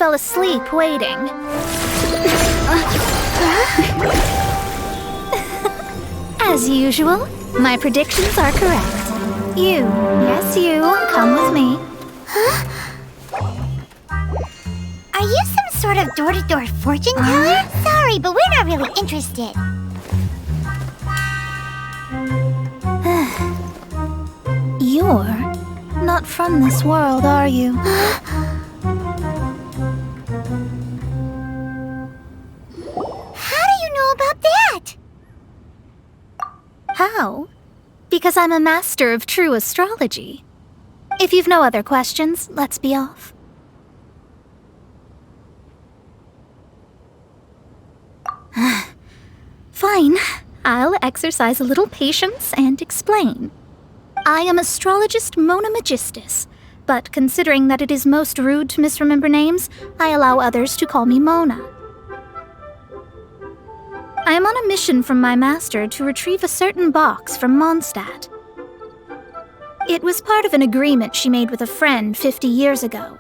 fell asleep waiting. As usual, my predictions are correct. You, yes you, come with me. Huh? Are you some sort of door-to-door fortune teller? Sorry, but we're not really interested. You're not from this world, are you? How do you know about that? How? Because I'm a master of true astrology. If you've no other questions, let's be off. Fine. I'll exercise a little patience and explain. I am astrologist Mona Majestic, but considering that it is most rude to misremember names, I allow others to call me Mona. I am on a mission from my master to retrieve a certain box from Mondstadt. It was part of an agreement she made with a friend 50 years ago,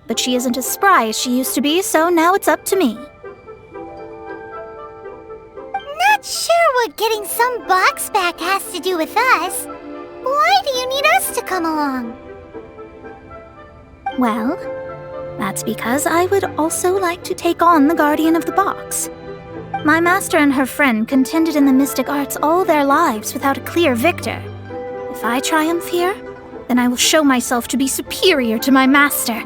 but she isn't as spry as she used to be, so now it's up to me. Not sure what getting some box back has to do with us. Why do you need us to come along? Well, that's because I would also like to take on the guardian of the box. My master and her friend contended in the mystic arts all their lives without a clear victor. If I triumph here, then I will show myself to be superior to my master.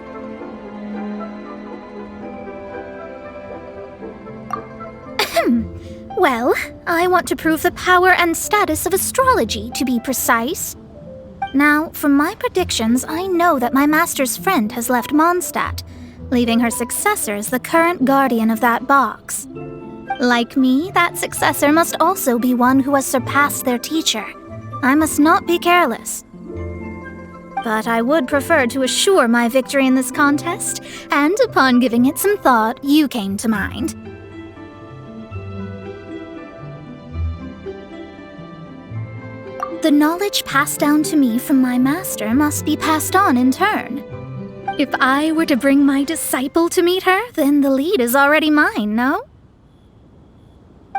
Well, I want to prove the power and status of astrology, to be precise. Now, from my predictions, I know that my master's friend has left Mondstadt, leaving her successor as the current guardian of that box. Like me, that successor must also be one who has surpassed their teacher. I must not be careless. But I would prefer to assure my victory in this contest, and upon giving it some thought, you came to mind. The knowledge passed down to me from my master must be passed on in turn. If I were to bring my disciple to meet her, then the lead is already mine, no?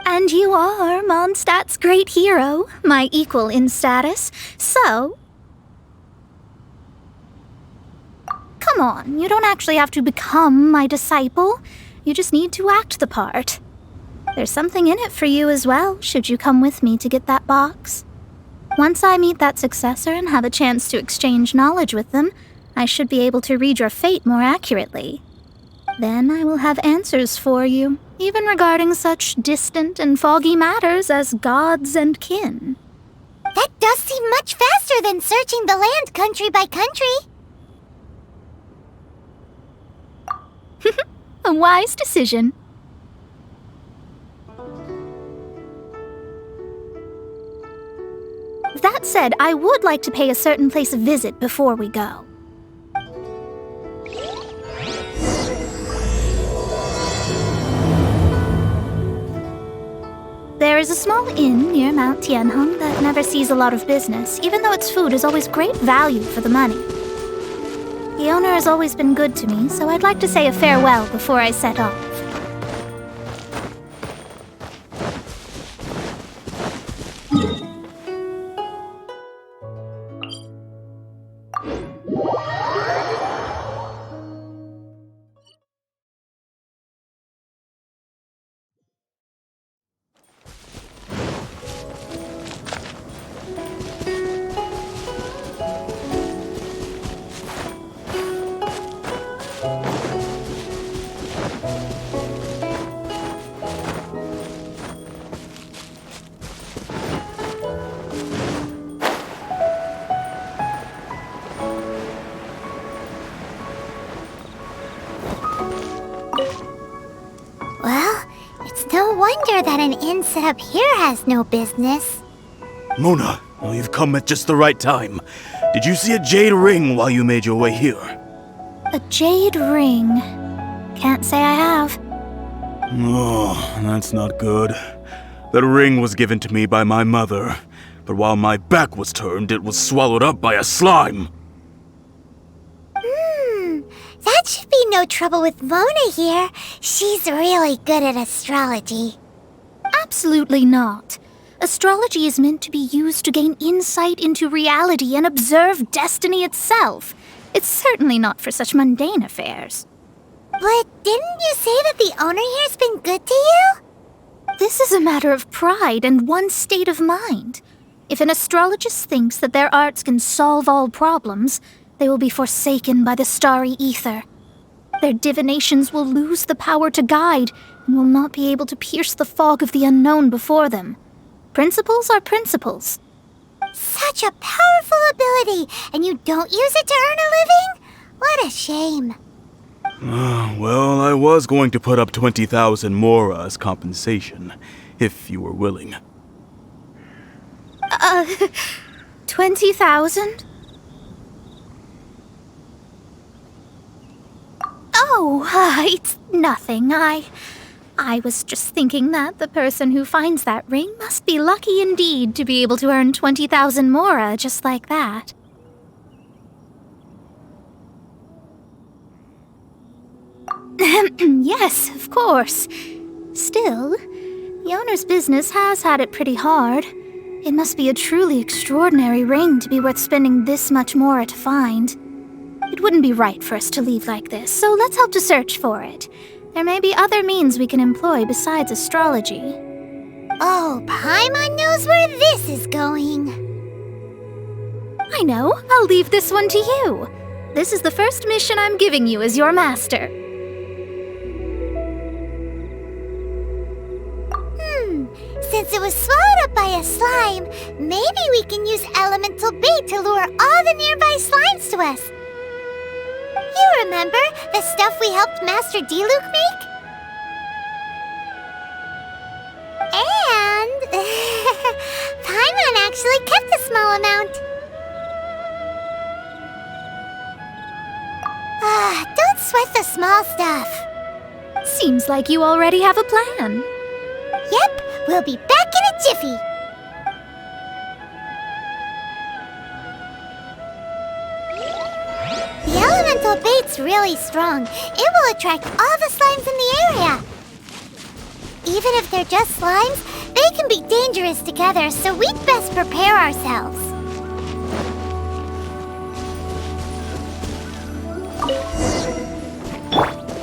And you are Mondstadt's great hero, my equal in status, so... Come on, you don't actually have to become my disciple. You just need to act the part. There's something in it for you as well, should you come with me to get that box. Once I meet that successor and have a chance to exchange knowledge with them, I should be able to read your fate more accurately. Then I will have answers for you, even regarding such distant and foggy matters as gods and kin. That does seem much faster than searching the land country by country. A wise decision. That said, I would like to pay a certain place a visit before we go. There is a small inn near Mount Tianheng that never sees a lot of business, even though its food is always great value for the money. The owner has always been good to me, so I'd like to say a farewell before I set off. Well, it's no wonder that an inn set up here has no business. Mona, well, you've come at just the right time. Did you see a jade ring while you made your way here? A jade ring? Can't say I have. Oh, that's not good. That ring was given to me by my mother, but while my back was turned, it was swallowed up by a slime. That should be be no trouble with Mona here. She's really good at astrology. Absolutely not. Astrology is meant to be used to gain insight into reality and observe destiny itself. It's certainly not for such mundane affairs. But didn't you say that the owner here's been good to you? This is a matter of pride and one's state of mind. If an astrologist thinks that their arts can solve all problems, they will be forsaken by the starry ether. Their divinations will lose the power to guide and will not be able to pierce the fog of the unknown before them. Principles are principles. Such a powerful ability, and you don't use it to earn a living? What a shame. Well, I was going to put up 20,000 mora as compensation, if you were willing. 20,000? Oh, it's nothing. I was just thinking that the person who finds that ring must be lucky indeed to be able to earn 20,000 mora just like that. Yes, of course. Still, the owner's business has had it pretty hard. It must be a truly extraordinary ring to be worth spending this much mora to find. It wouldn't be right for us to leave like this, so let's help to search for it. There may be other means we can employ besides astrology. Oh, Paimon knows where this is going. I know. I'll leave this one to you. This is the first mission I'm giving you as your master. Since it was swallowed up by a slime, maybe we can use elemental bait to lure all the nearby slimes to us. You remember the stuff we helped Master Diluc make? And Paimon actually kept a small amount. Don't sweat the small stuff. Seems like you already have a plan. Yep, we'll be back in a jiffy. The elemental bait's really strong. It will attract all the slimes in the area. Even if they're just slimes, they can be dangerous together, so we'd best prepare ourselves.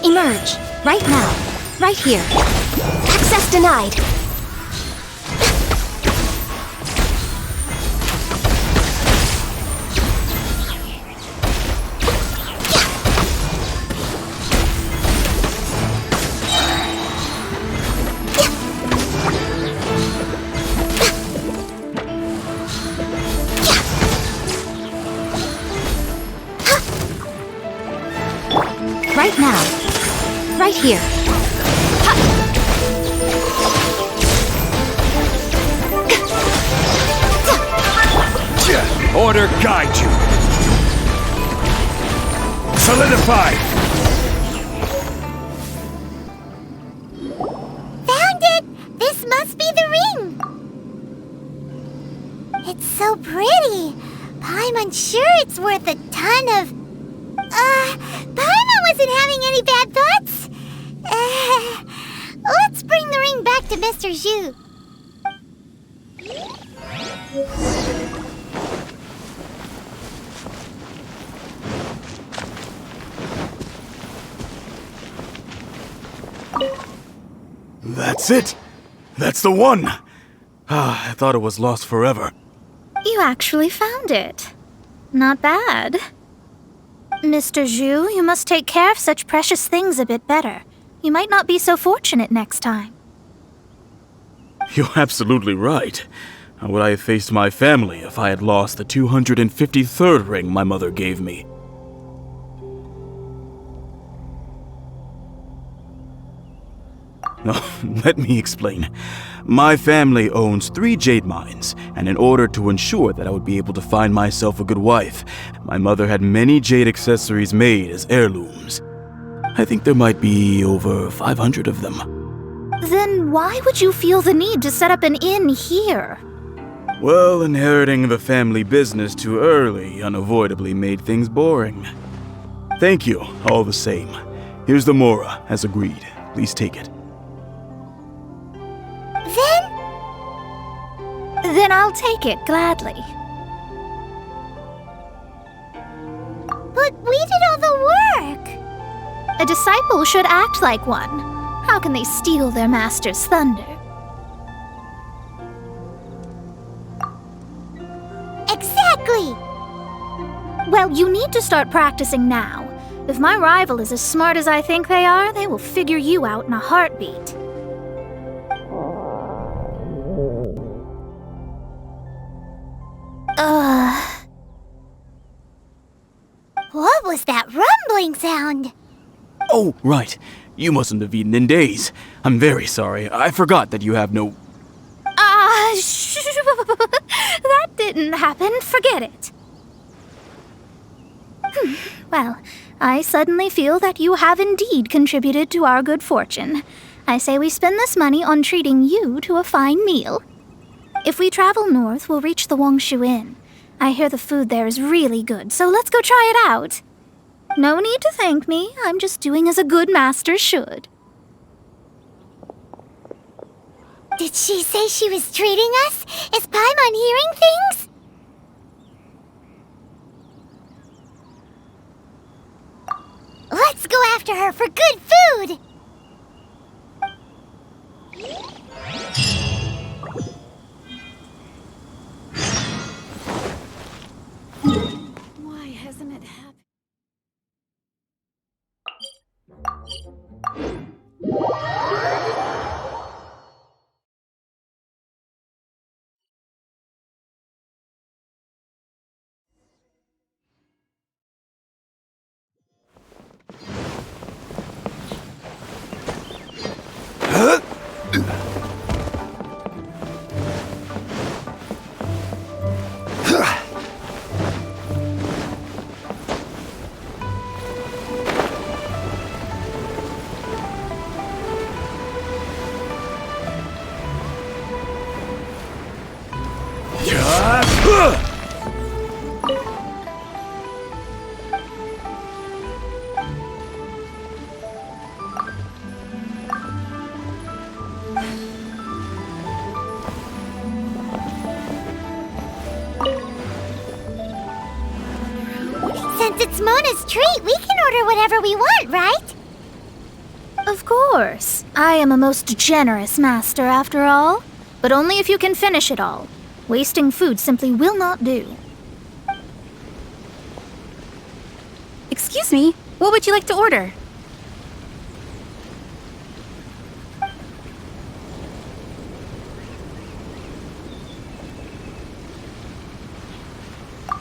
Emerge. Right now. Right here. Access denied. Right now. Right here. Order guide you. Solidify. Found it! This must be the ring! It's so pretty. Paimon's sure it's worth a ton of... Paimon wasn't having any bad thoughts. Let's bring the ring back to Mr. Zhu. That's it! That's the one! I thought it was lost forever. You actually found it. Not bad. Mr. Zhu, you must take care of such precious things a bit better. You might not be so fortunate next time. You're absolutely right. How would I have faced my family if I had lost the 253rd ring my mother gave me? No, let me explain. My family owns 3 jade mines, and in order to ensure that I would be able to find myself a good wife, my mother had many jade accessories made as heirlooms. I think there might be over 500 of them. Then why would you feel the need to set up an inn here? Well, inheriting the family business too early unavoidably made things boring. Thank you, all the same. Here's the Mora, as agreed. Please take it. Then I'll take it gladly. But we did all the work. A disciple should act like one. How can they steal their master's thunder? Exactly. Well, you need to start practicing now. If my rival is as smart as I think they are, they will figure you out in a heartbeat. What was that rumbling sound? Oh, right. You mustn't have eaten in days. I'm very sorry. I forgot that you have no... That didn't happen. Forget it. Well, I suddenly feel that you have indeed contributed to our good fortune. I say we spend this money on treating you to a fine meal. If we travel north, we'll reach the Wongshu Inn. I hear the food there is really good, so let's go try it out. No need to thank me. I'm just doing as a good master should. Did she say she was treating us? Is Paimon hearing things? Let's go after her for good food! Why hasn't it happened? Since it's Mona's treat, we can order whatever we want, right? Of course. I am a most generous master, after all. But only if you can finish it all. Wasting food simply will not do. Excuse me, what would you like to order?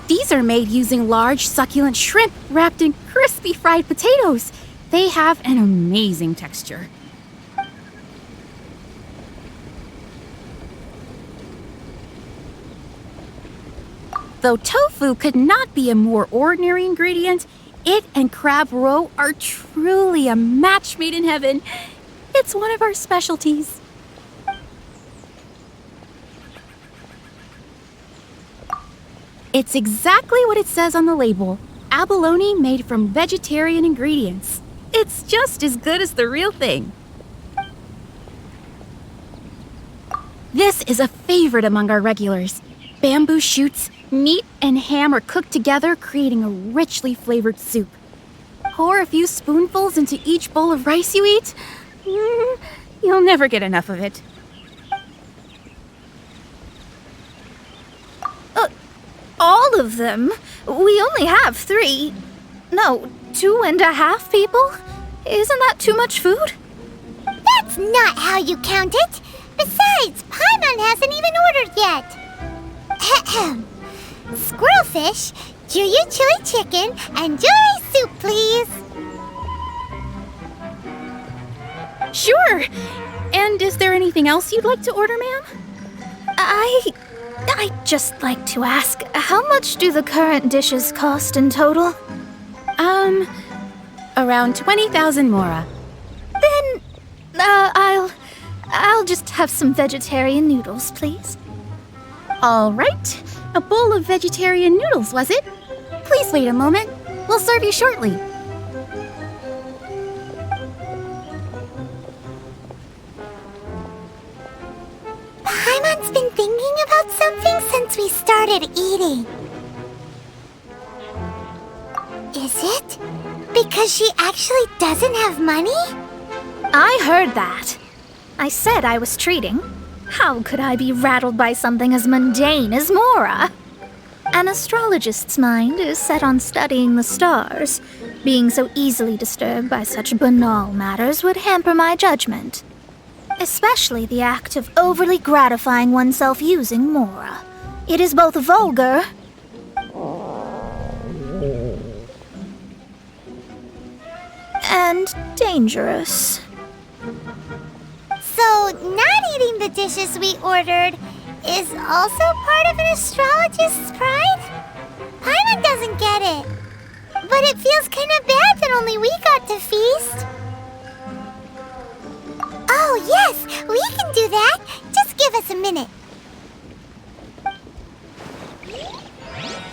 These are made using large, succulent shrimp wrapped in crispy fried potatoes. They have an amazing texture. Though tofu could not be a more ordinary ingredient, it and crab roe are truly a match made in heaven. It's one of our specialties. It's exactly what it says on the label. Abalone made from vegetarian ingredients. It's just as good as the real thing. This is a favorite among our regulars. Bamboo shoots, meat, and ham are cooked together, creating a richly flavored soup. Pour a few spoonfuls into each bowl of rice you eat. You'll never get enough of it. All of them? We only have 3. No, 2.5 people? Isn't that too much food? That's not how you count it. Besides, Paimon hasn't even ordered yet. Ahem. Squirrelfish, Juyu chili chicken, and jewelry soup, please. Sure. And is there anything else you'd like to order, ma'am? I'd just like to ask, how much do the current dishes cost in total? Around 20,000 mora. Then, I'll just have some vegetarian noodles, please. All right. A bowl of vegetarian noodles, was it? Please wait a moment. We'll serve you shortly. Everyone's been thinking about something since we started eating. Is it because she actually doesn't have money? I heard that. I said I was treating. How could I be rattled by something as mundane as Mora? An astrologist's mind is set on studying the stars. Being so easily disturbed by such banal matters would hamper my judgment. Especially the act of overly gratifying oneself using Mora. It is both vulgar and dangerous. So, not eating the dishes we ordered is also part of an astrologist's pride? Paimon doesn't get it. But it feels kind of bad that only we got to feast. Oh, yes, we can do that. Just give us a minute.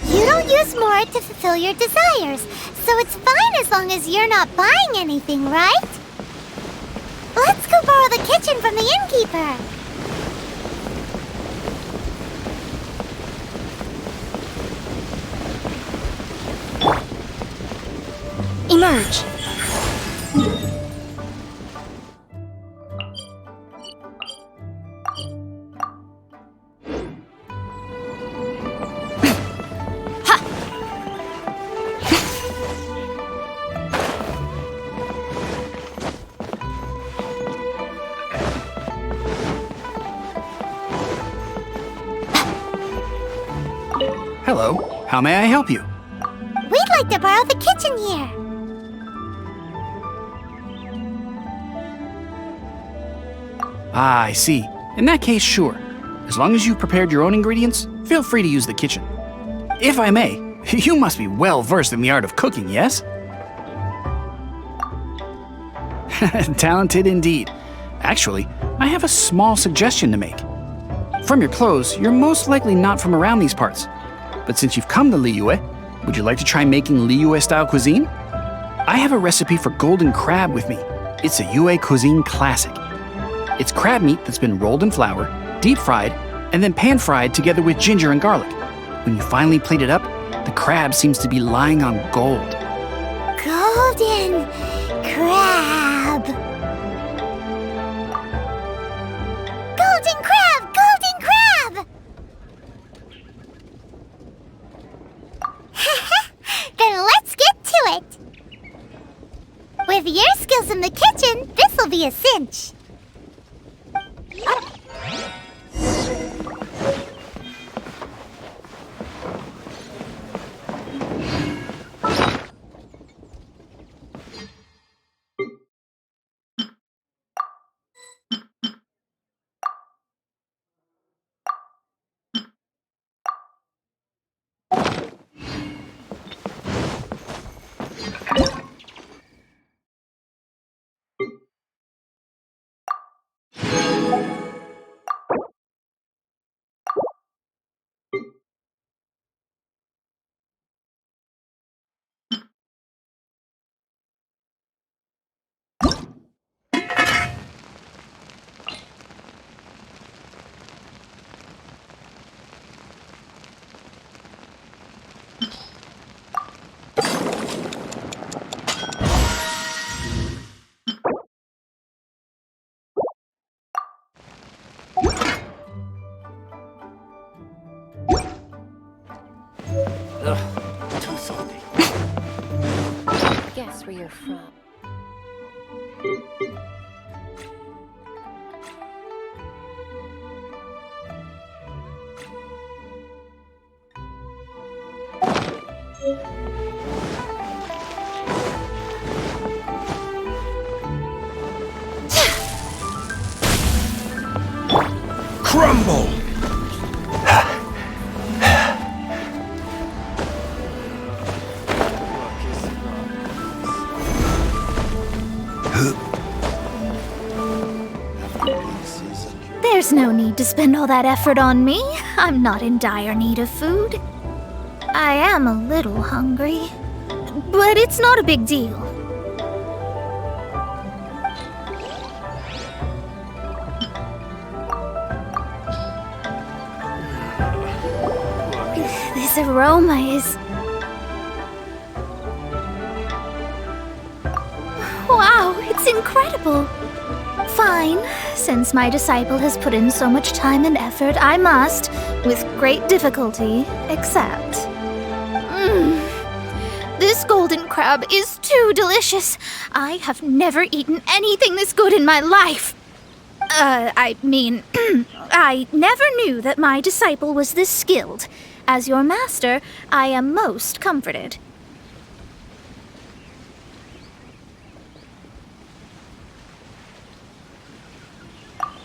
You don't use Mora to fulfill your desires, so it's fine as long as you're not buying anything, right? Let's go borrow the kitchen from the innkeeper. Emerge. Hello, how may I help you? We'd like to borrow the kitchen here. Ah, I see. In that case, sure. As long as you've prepared your own ingredients, feel free to use the kitchen. If I may, you must be well versed in the art of cooking, yes? Talented indeed. Actually, I have a small suggestion to make. From your clothes, you're most likely not from around these parts. But since you've come to Liyue, would you like to try making Liyue-style cuisine? I have a recipe for golden crab with me. It's a Yue cuisine classic. It's crab meat that's been rolled in flour, deep-fried, and then pan-fried together with ginger and garlic. When you finally plate it up, the crab seems to be lying on gold. Golden crab. Golden crab! Golden crab! Then let's get to it. With your skills in the kitchen, this'll be a cinch. Too salty. Guess where you're from. Crumble! There's no need to spend all that effort on me. I'm not in dire need of food. I am a little hungry, but it's not a big deal. aroma is... Wow, it's incredible! Fine. Since my disciple has put in so much time and effort, I must, with great difficulty, accept. This golden crab is too delicious. I have never eaten anything this good in my life. I never knew that my disciple was this skilled. As your master, I am most comforted.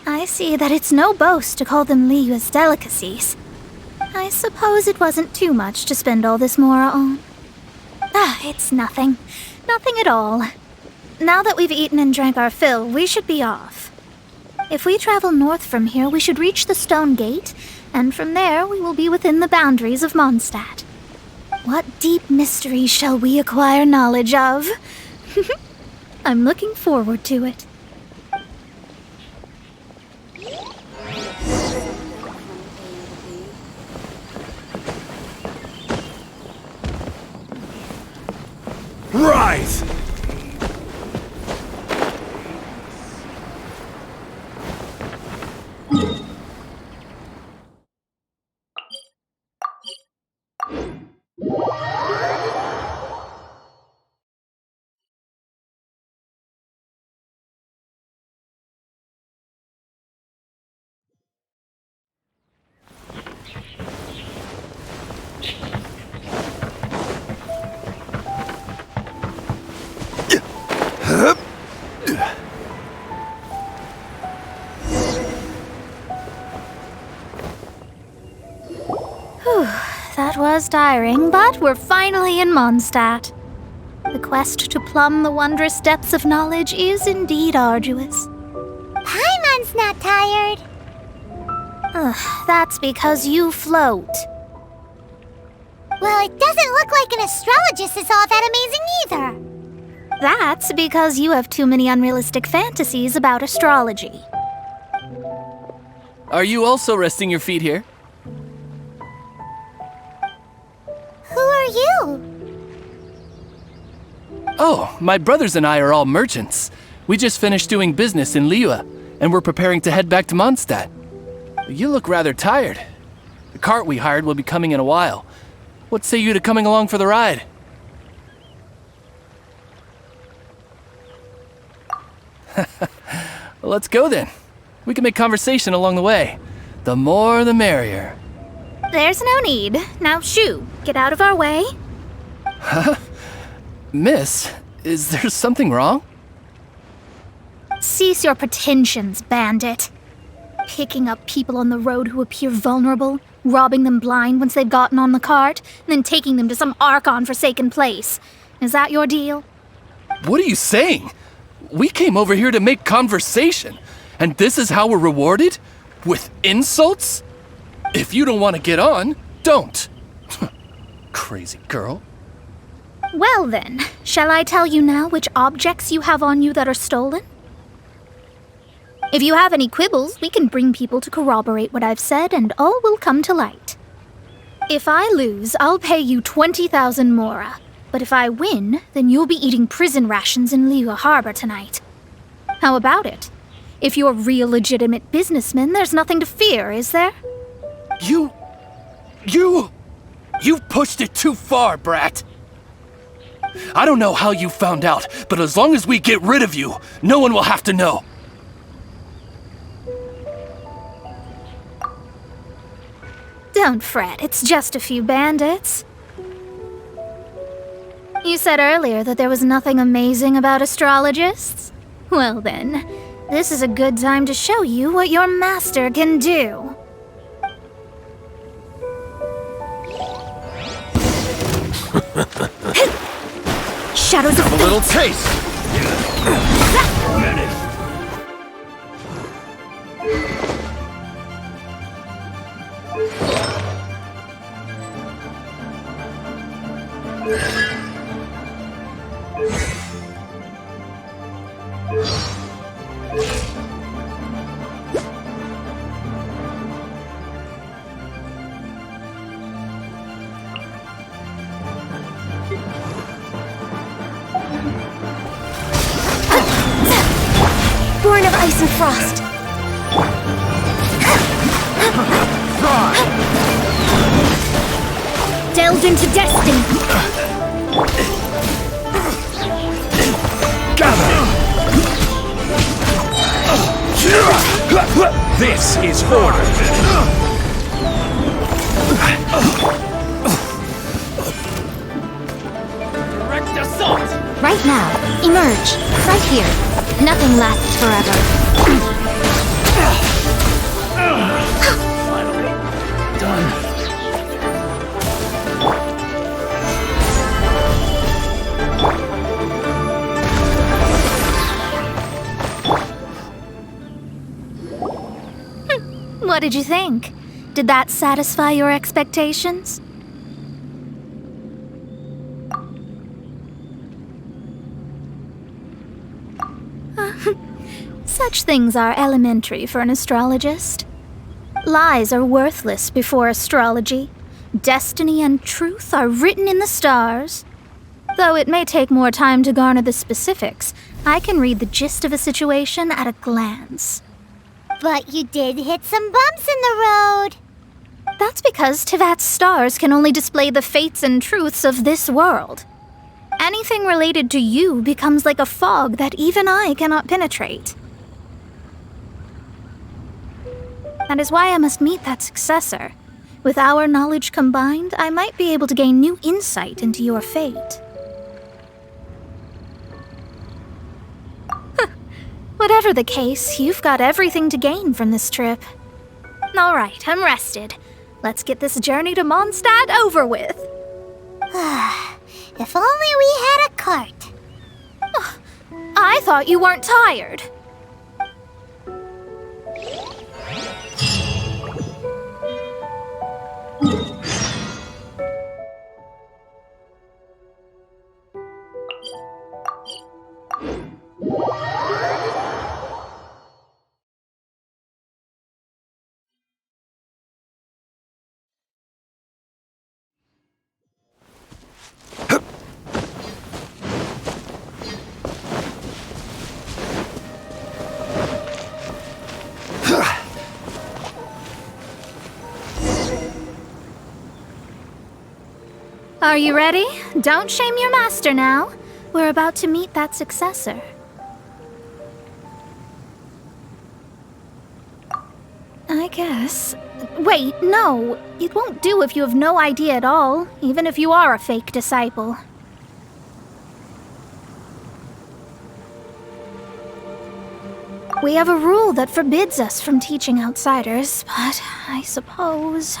I see that it's no boast to call them Liyue's delicacies. I suppose it wasn't too much to spend all this mora on. It's nothing. Nothing at all. Now that we've eaten and drank our fill, we should be off. If we travel north from here, we should reach the Stone Gate, and from there we will be within the boundaries of Mondstadt. What deep mysteries shall we acquire knowledge of? I'm looking forward to it. Rise! That was tiring, but we're finally in Mondstadt. The quest to plumb the wondrous depths of knowledge is indeed arduous. Paimon's not tired. That's because you float. Well, it doesn't look like an astrologist is all that amazing either. That's because you have too many unrealistic fantasies about astrology. Are you also resting your feet here? Who are you? Oh, my brothers and I are all merchants. We just finished doing business in Liyue, and we're preparing to head back to Mondstadt. You look rather tired. The cart we hired will be coming in a while. What say you to coming along for the ride? Well, let's go then. We can make conversation along the way. The more the merrier. There's no need. Now shoo, get out of our way. Miss, is there something wrong? Cease your pretensions, bandit. Picking up people on the road who appear vulnerable, robbing them blind once they've gotten on the cart, and then taking them to some Archon-forsaken place. Is that your deal? What are you saying? We came over here to make conversation, and this is how we're rewarded? With insults? If you don't want to get on, don't. Crazy girl. Well then, shall I tell you now which objects you have on you that are stolen? If you have any quibbles, we can bring people to corroborate what I've said and all will come to light. If I lose, I'll pay you 20,000 mora. But if I win, then you'll be eating prison rations in Liyue Harbor tonight. How about it? If you're real legitimate businessmen, there's nothing to fear, is there? You've pushed it too far, brat. I don't know how you found out, but as long as we get rid of you, no one will have to know. Don't fret, it's just a few bandits. You said earlier that there was nothing amazing about astrologists? Well then, this is a good time to show you what your master can do. Shadows of A little taste! reign of ice and frost. Delved into destiny. Gather! This is order. Direct assault! Right now, emerge. Right here. Nothing lasts forever. Finally. Done. What did you think? Did that satisfy your expectations? Such things are elementary for an astrologist. Lies are worthless before astrology. Destiny and truth are written in the stars. Though it may take more time to garner the specifics, I can read the gist of a situation at a glance. But you did hit some bumps in the road. That's because Tivat's stars can only display the fates and truths of this world. Anything related to you becomes like a fog that even I cannot penetrate. That is why I must meet that successor. With our knowledge combined, I might be able to gain new insight into your fate. Whatever the case, you've got everything to gain from this trip. All right, I'm rested. Let's get this journey to Mondstadt over with. If only we had a cart. I thought you weren't tired. Are you ready? Don't shame your master now. We're about to meet that successor. I guess. Wait, no. It won't do if you have no idea at all, even if you are a fake disciple. We have a rule that forbids us from teaching outsiders, but I suppose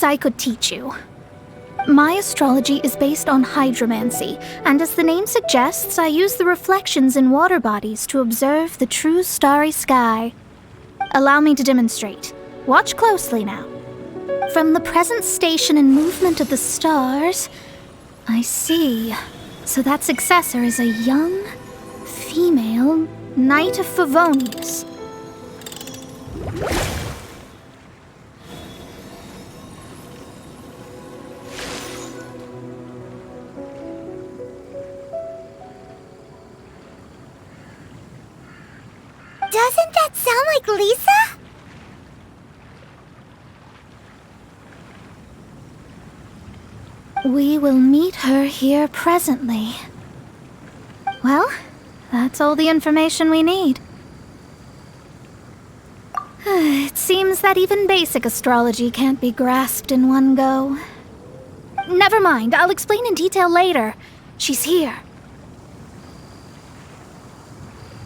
I could teach you. My astrology is based on hydromancy, and as the name suggests, I use the reflections in water bodies to observe the true starry sky. Allow me to demonstrate. Watch closely now. From the present station and movement of the stars, I see. So that successor is a young, female Knight of Favonius. Doesn't that sound like Lisa? We will meet her here presently. Well, that's all the information we need. It seems that even basic astrology can't be grasped in one go. Never mind, I'll explain in detail later. She's here.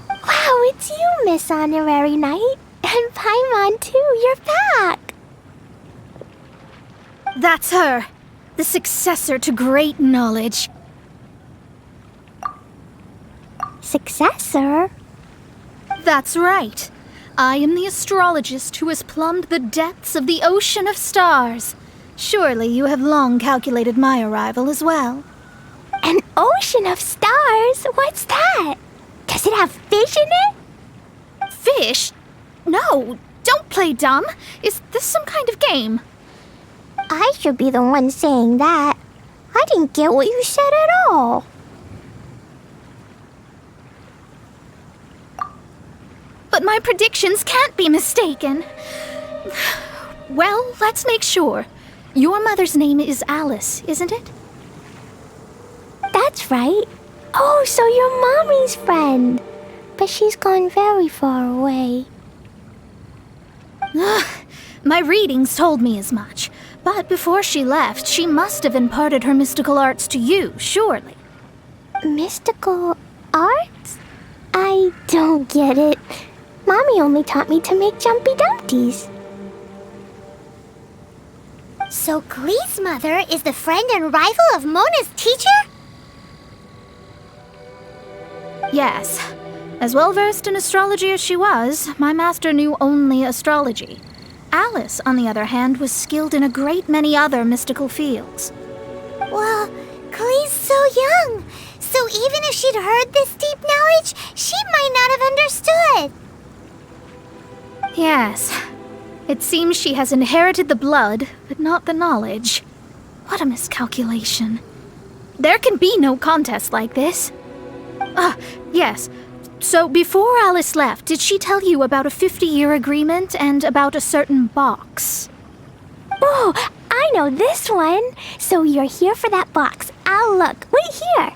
Wow, it's you, Miss Honorary Knight. And Paimon, too, you're back. That's her, the successor to great knowledge. Successor? That's right. I am the astrologist who has plumbed the depths of the ocean of stars. Surely you have long calculated my arrival as well. An ocean of stars? What's that? Does it have fish in it? Fish? No, don't play dumb. Is this some kind of game? I should be the one saying that. I didn't get what you said at all. but my predictions can't be mistaken. Well, let's make sure. Your mother's name is Alice, isn't it? That's right. Oh, so you're Mommy's friend. But she's gone very far away. My readings told me as much. But before she left, she must have imparted her mystical arts to you, surely. Mystical arts? I don't get it. Mommy only taught me to make Jumpy Dumpties. So Glee's mother is the friend and rival of Mona's teacher? Yes. As well versed in astrology as she was, my master knew only astrology. Alice, on the other hand, was skilled in a great many other mystical fields. Well, Glee's so young. So even if she'd heard this deep knowledge, she might not have understood. Yes. It seems she has inherited the blood, but not the knowledge. What a miscalculation. There can be no contest like this. Yes. So before Alice left, did she tell you about a 50-year agreement and about a certain box? Oh, I know this one. So you're here for that box. I'll look. Wait here.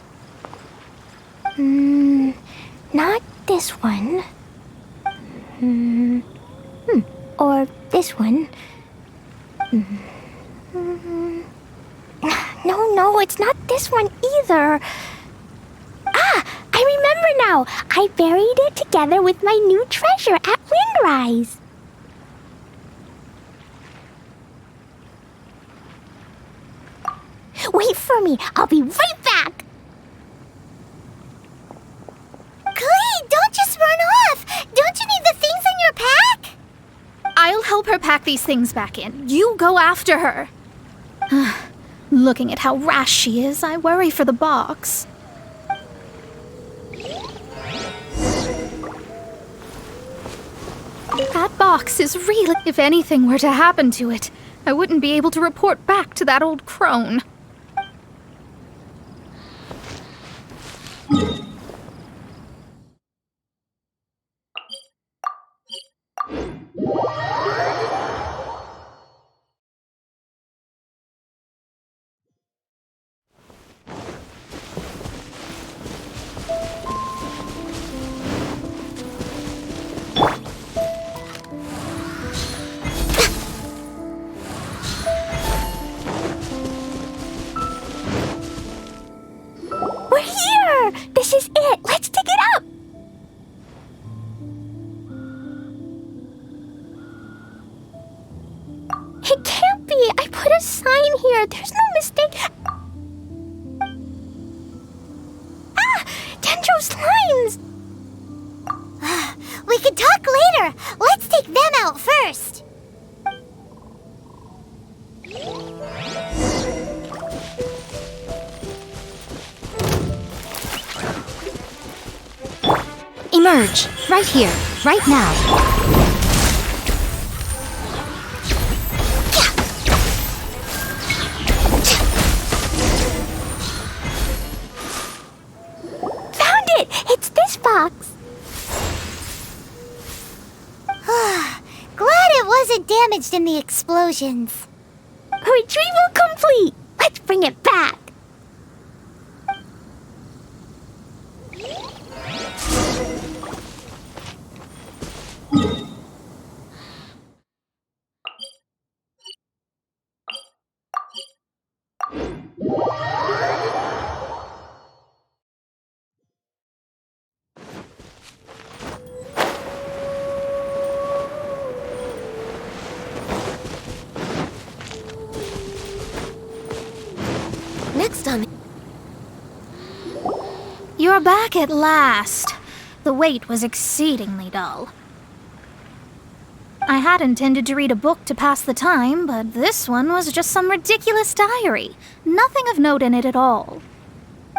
Not this one. Or this one. No, it's not this one either. I remember now. I buried it together with my new treasure at Windrise. Wait for me. I'll be right back. Glee, don't just run off. Don't you need the things in your pack? I'll help her pack these things back in. You go after her. Looking at how rash she is, I worry for the box. That box is real. If anything were to happen to it, I wouldn't be able to report back to that old crone. We're here! This is it! Let's dig it up! It can't be! I put a sign here! There's no mistake! Dendro slimes! We can talk later! Let's take them out first! Emerge! Right here, right now. Found it! It's this box! Glad it wasn't damaged in the explosions. Retrieval complete! Let's bring it back! Next time. You're back at last. The wait was exceedingly dull. I had intended to read a book to pass the time, but this one was just some ridiculous diary. Nothing of note in it at all.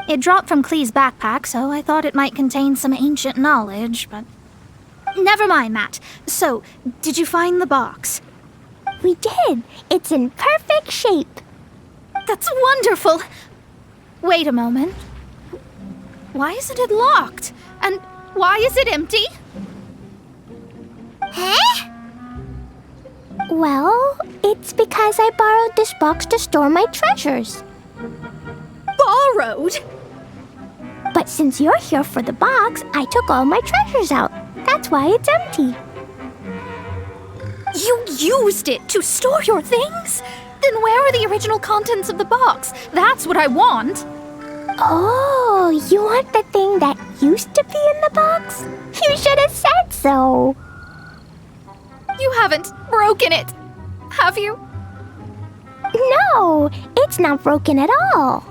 It dropped from Clee's backpack, so I thought it might contain some ancient knowledge, but... Never mind that. So, did you find the box? We did. It's in perfect shape. That's wonderful! Wait a moment. Why isn't it locked? And why is it empty? Huh? Well, it's because I borrowed this box to store my treasures. Borrowed? But since you're here for the box, I took all my treasures out. That's why it's empty. You used it to store your things? Then where are the original contents of the box? That's what I want. Oh, you want the thing that used to be in the box? You should have said so. You haven't broken it, have you? No, it's not broken at all.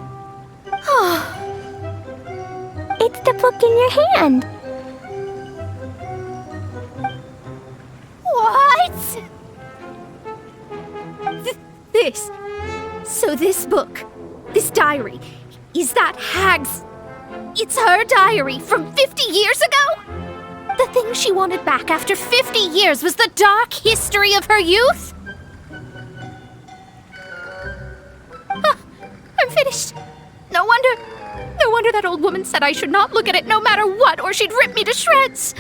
It's the book in your hand. What? This. So this book, this diary, is that Hag's... It's her diary from 50 years ago? The thing she wanted back after 50 years was the dark history of her youth? I'm finished. No wonder that old woman said I should not look at it no matter what, or she'd rip me to shreds.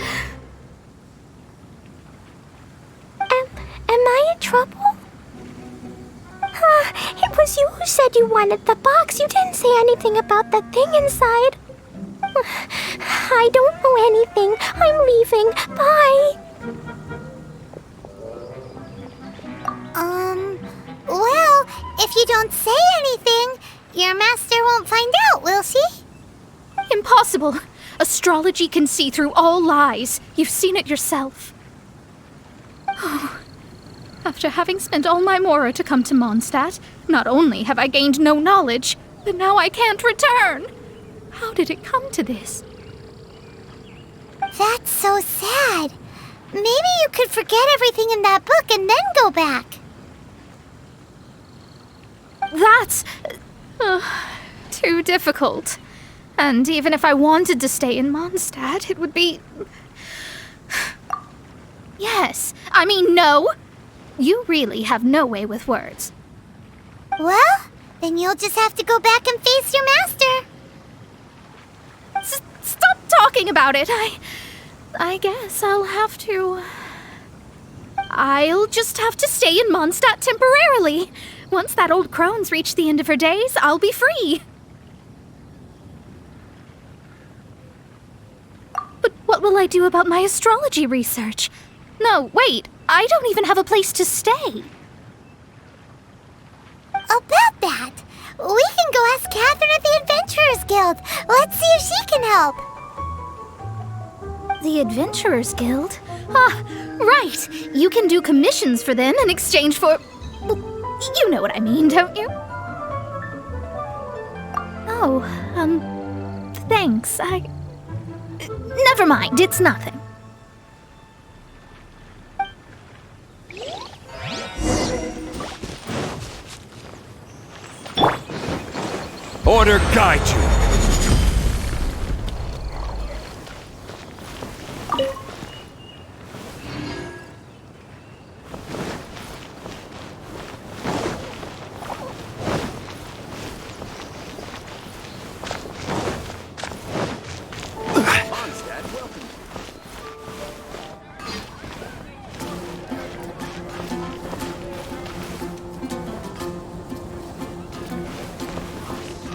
Am I in trouble? It was you who said you wanted the box. You didn't say anything about the thing inside. I don't know anything. I'm leaving. Bye. Well, if you don't say anything, your master won't find out, will she? Impossible. Astrology can see through all lies. You've seen it yourself. Oh. After having spent all my mora to come to Mondstadt, not only have I gained no knowledge, but now I can't return. How did it come to this? That's so sad. Maybe you could forget everything in that book and then go back. That's... too difficult. And even if I wanted to stay in Mondstadt, it would be... Yes, I mean no. You really have no way with words. Well, then you'll just have to go back and face your master. Stop talking about it. I guess I'll have to... I'll just have to stay in Mondstadt temporarily. Once that old crone's reached the end of her days, I'll be free. But what will I do about my astrology research? No, wait, I don't even have a place to stay. About that, we can go ask Catherine at the Adventurers Guild. Let's see if she can help. The Adventurers Guild? Ah, right. You can do commissions for them in exchange for... Well, you know what I mean, don't you? Oh, thanks. Never mind, it's nothing. Order guide you.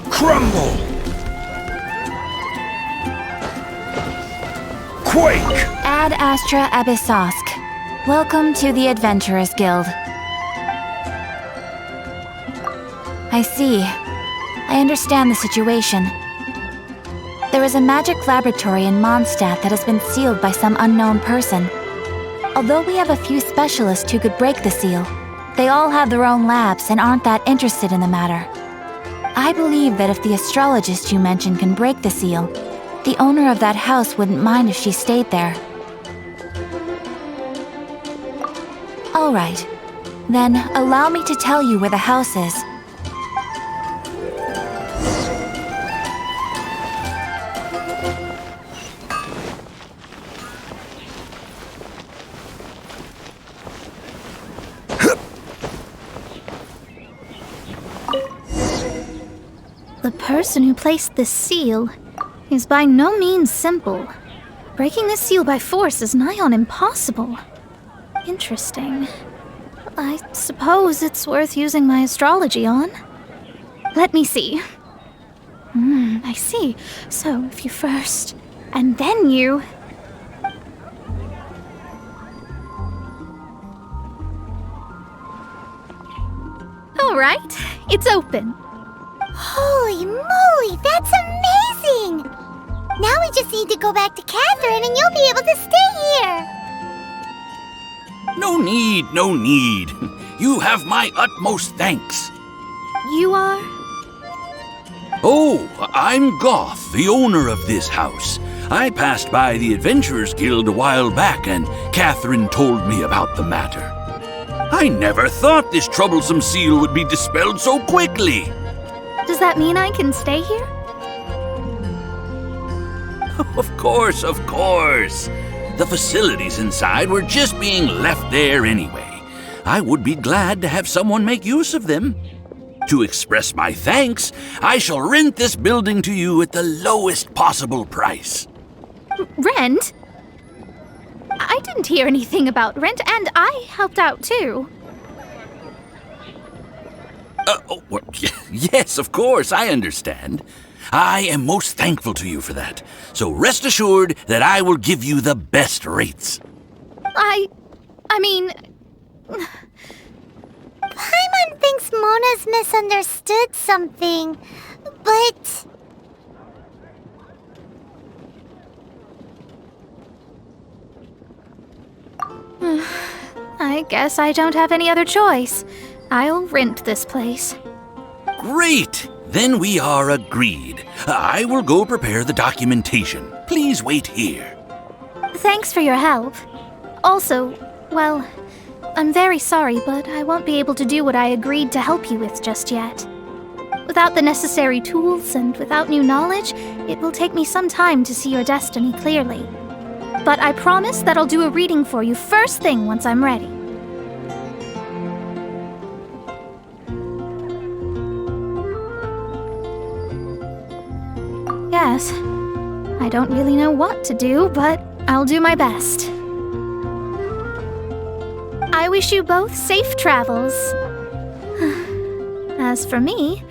Crumble! Quake! Ad Astra Abyssosk. Welcome to the Adventurers Guild. I see. I understand the situation. There is a magic laboratory in Mondstadt that has been sealed by some unknown person. Although we have a few specialists who could break the seal, they all have their own labs and aren't that interested in the matter. I believe that if the astrologist you mentioned can break the seal, the owner of that house wouldn't mind if she stayed there. All right. Then allow me to tell you where the house is. The person who placed the seal is by no means simple. Breaking the seal by force is nigh on impossible. Interesting. I suppose it's worth using my astrology on. Let me see. I see. So, if you first, and then you... All right, it's open. Holy moly, that's amazing! Now we just need to go back to Catherine and you'll be able to stay here. No need, no need. You have my utmost thanks. You are? Oh, I'm Goth, the owner of this house. I passed by the Adventurers Guild a while back and Catherine told me about the matter. I never thought this troublesome seal would be dispelled so quickly. Does that mean I can stay here? Of course, of course. The facilities inside were just being left there anyway. I would be glad to have someone make use of them. To express my thanks, I shall rent this building to you at the lowest possible price. Rent? I didn't hear anything about rent, and I helped out too. Yes, of course, I understand. I am most thankful to you for that. So rest assured that I will give you the best rates. I mean... Paimon thinks Mona's misunderstood something, but... I guess I don't have any other choice. I'll rent this place. Great! Then we are agreed. I will go prepare the documentation. Please wait here. Thanks for your help. Also, well, I'm very sorry, but I won't be able to do what I agreed to help you with just yet. Without the necessary tools and without new knowledge, it will take me some time to see your destiny clearly. But I promise that I'll do a reading for you first thing once I'm ready. Yes, I don't really know what to do, but I'll do my best. I wish you both safe travels. As for me,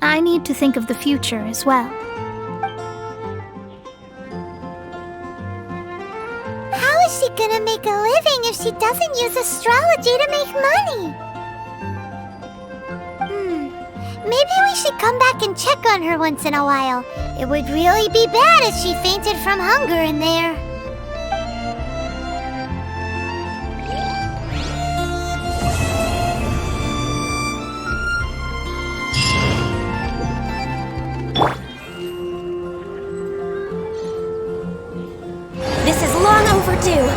I need to think of the future as well. How is she gonna make a living if she doesn't use astrology to make money? Maybe we should come back and check on her once in a while. It would really be bad if she fainted from hunger in there. This is long overdue.